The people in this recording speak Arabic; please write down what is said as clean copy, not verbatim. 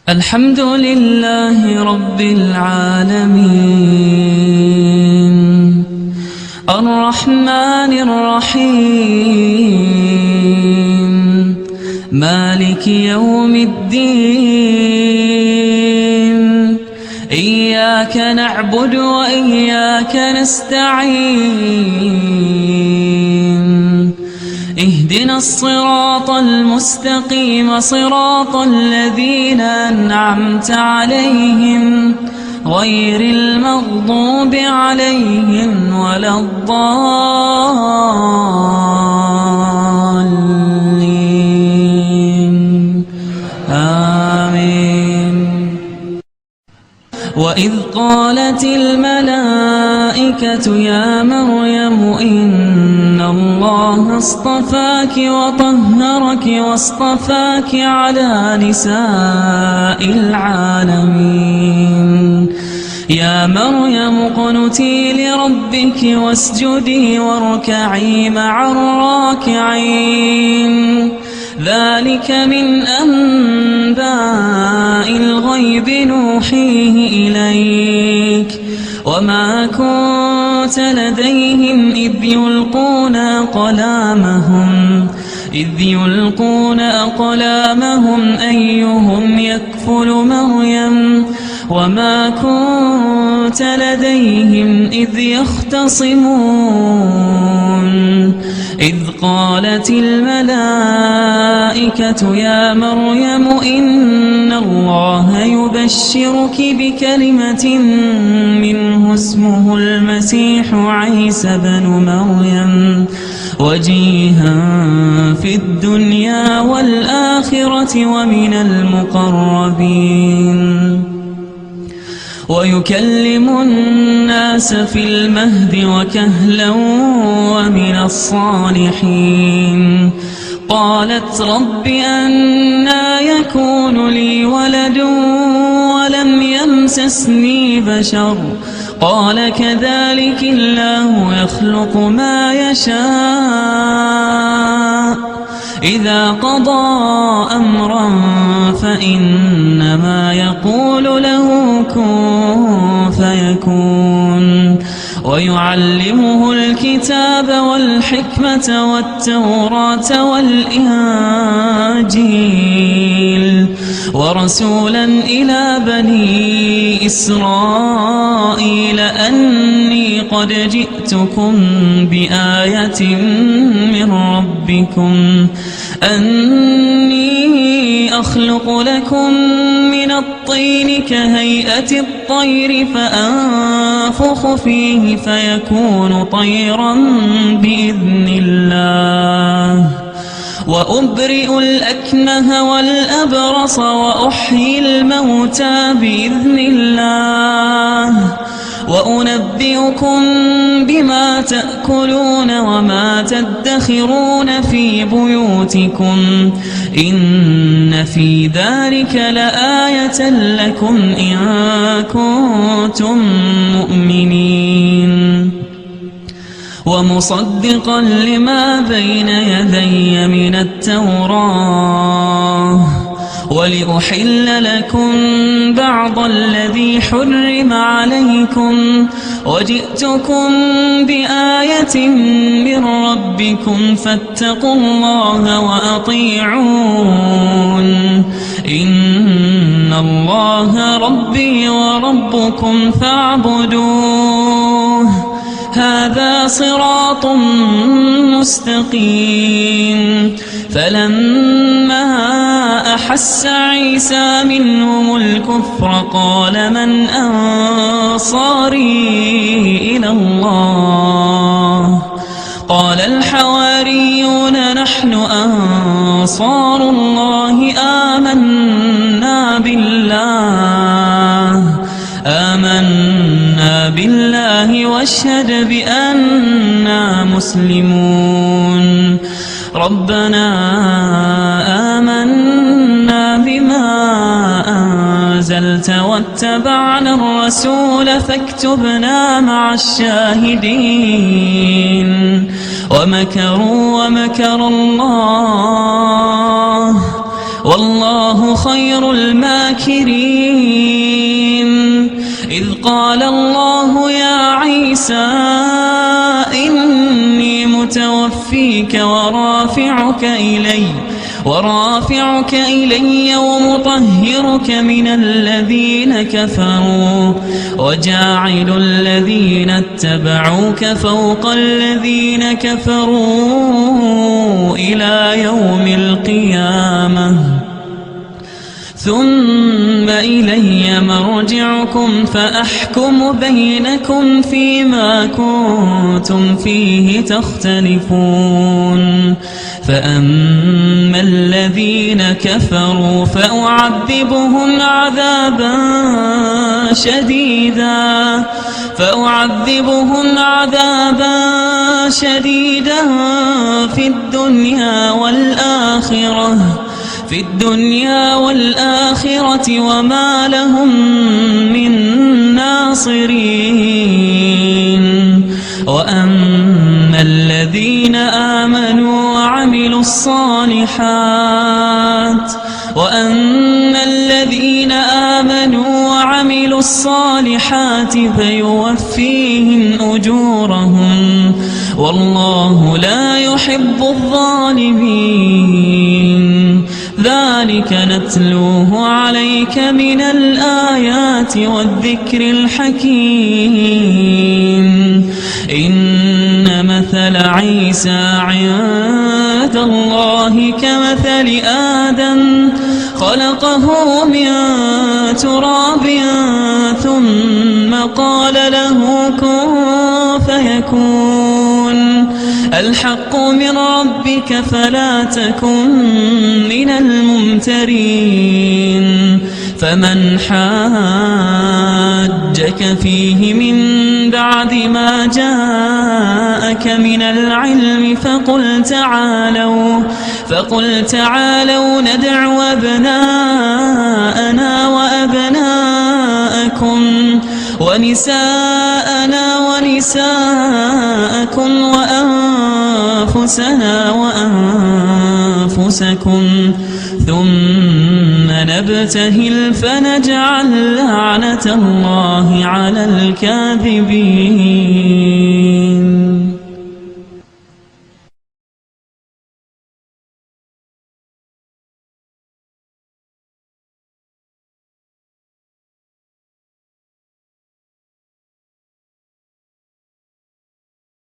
الحمد لله رب العالمين الرحمن الرحيم مالك يوم الدين إياك نعبد وإياك نستعين اهدنا الصراط المستقيم صراط الذين أنعمت عليهم غير المغضوب عليهم ولا الضالين آمين. وإذ قالت الملائكة يا مريم إن الله اصطفاك وطهرك واصطفاك على نساء العالمين يا مريم اقنتي لربك واسجدي واركعي مع الراكعين ذلك من أنباء الغيب نوحيه إليك وما كنت لديهم إذ يلقون أقلامهم أيهم يكفل مريم وما كنت لديهم إذ يختصمون إذ قالت الملائكة يا مريم إن الله يبشرك بكلمة منه اسمه المسيح عيسى بن مريم وجيها في الدنيا والآخرة ومن المقربين ويكلم الناس في المهد وكهلا ومن الصالحين قالت رب أنى يكون لي ولد ولم يمسسني بشر قال كذلك الله يخلق ما يشاء إذا قضى أمرا فإنما يقول له كن فيكون ويعلمه الكتاب والحكمة والتوراة والإنجيل ورسولا إلى بني إسرائيل أني قد جئتكم بآية من ربكم أني أخلق لكم من الطين كهيئة الطير فأنفخ فيه فيكون طيرا بإذن الله وأبرئ الأكمه والأبرص وأحيي الموتى بإذن الله وأنبئكم بما تأكلون وما تدخرون في بيوتكم إن في ذلك لآية لكم إن كنتم مؤمنين ومصدقا لما بين يدي من التوراة ولأحل لكم بعض الذي حرم عليكم وجئتكم بآية من ربكم فاتقوا الله وأطيعون إن الله ربي وربكم فاعبدوه هذا صراط مستقيم فلما أحس عيسى منهم الكفر قال من أنصاري إلى الله قال الحواريون نحن أنصار الله آمنا بالله واشهد بأننا مسلمون ربنا آمنا بما أنزلت واتبعنا الرسول فاكتبنا مع الشاهدين ومكروا ومكر الله والله خير الماكرين. إذ قال الله يا عيسى إني متوفيك ورافعك إلي ومطهرك من الذين كفروا وجاعل الذين اتبعوك فوق الذين كفروا إلى يوم القيامة ثم إلي مرجعكم فأحكم بينكم فيما كنتم فيه تختلفون. فأما الذين كفروا فأعذبهم عذابا شديدا في الدنيا والآخرة وما لهم من ناصرين. وأما الذين آمنوا وعملوا الصالحات فيوفيهم أجورهم والله لا يحب الظالمين. ذلك نتلوه عليك من الآيات والذكر الحكيم. إن مثل عيسى عند الله كمثل آدم خلقه من تراب ثم قال له كن فيكون. الحق من ربك فلا تكن من الممترين. فمن حاجك فيه من بعد ما جاءك من العلم فقل تعالوا ندع أبناءنا وأبناءكم ونساءنا ونساءكم وأنفسنا وأنفسكم ثم نبتهل فنجعل لعنة الله على الكاذبين.